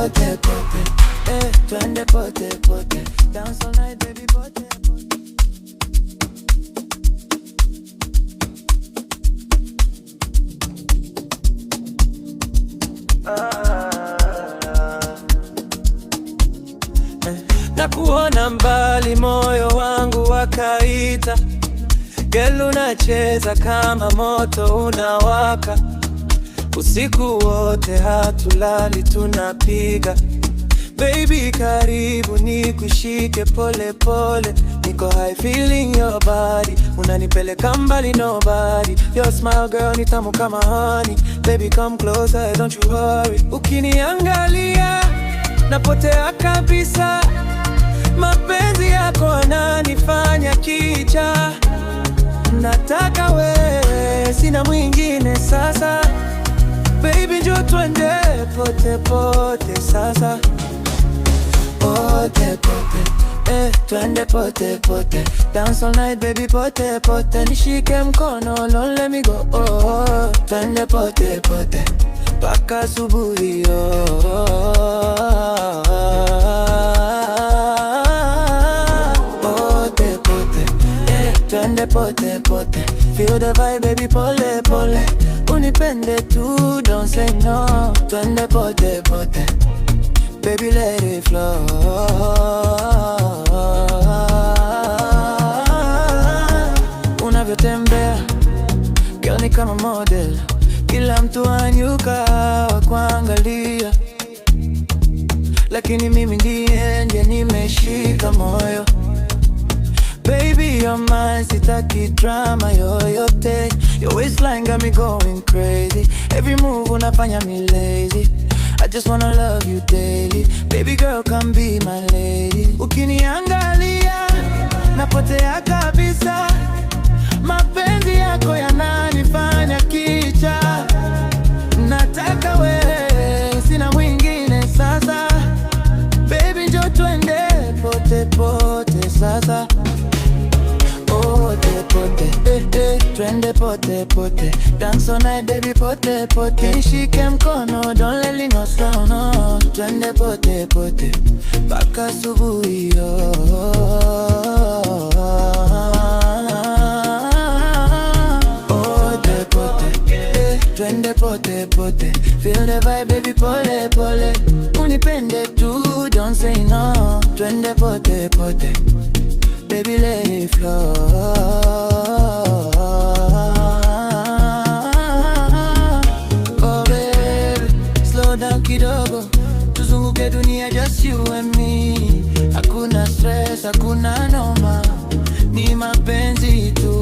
pote pote, twende pote pote, dance all night baby pote pote. Na kuona mbali moyo wangu wakaita, girl unacheza kama moto unawaka, usiku wote hatulali tunapiga. Baby karibu nikushike pole pole, niko high feeling your body, unanipeleka mbali nobody. Your smile girl ni tamu kama honey, baby come closer don't you worry. Ukiniangalia napotea kabisa, mapenzi yako yananifanya kicha. Nataka wewe, sina mwingine sasa. Baby njoo twende pote pote sasa. Pote pote, twende pote pote, dance all night baby pote pote. Nishike mkono, don't let me go, twende pote pote mpaka asubuhi, pote pote, twende pote pote. Feel the vibe baby pole pole, unipende tu don't say no. Twende pote pote, baby let it flow. Unavyotembea girl ni kama model, kila mtu anyuka wa kuangalia, lakini mimi ndiye nimeshika moyo. Baby you're mine, sitaki drama yoyote. Your waistline got me going crazy, every move unafanya me lazy. I just wanna love you daily, baby girl come be my lady. Ukiniangalia napotea kabisa, mapenzi yako yananifanya kicha. Nataka wewe, sina mwingine sasa. Baby njoo twende pote pote sasa. Pote pote, twende pote pote, dance all night baby pote pote. Nishike mkono, don't let me go slow no. Twende pote pote mpaka asubuhi, pote pote, twende pote pote. Feel the vibe baby pole pole, unipende tu don't say no. Twende pote pote, baby let it flow. Oh baby, slow down kidogo, tuzunguke dunia just you and me. Hakuna stress, hakuna noma, ni mapenzi tu.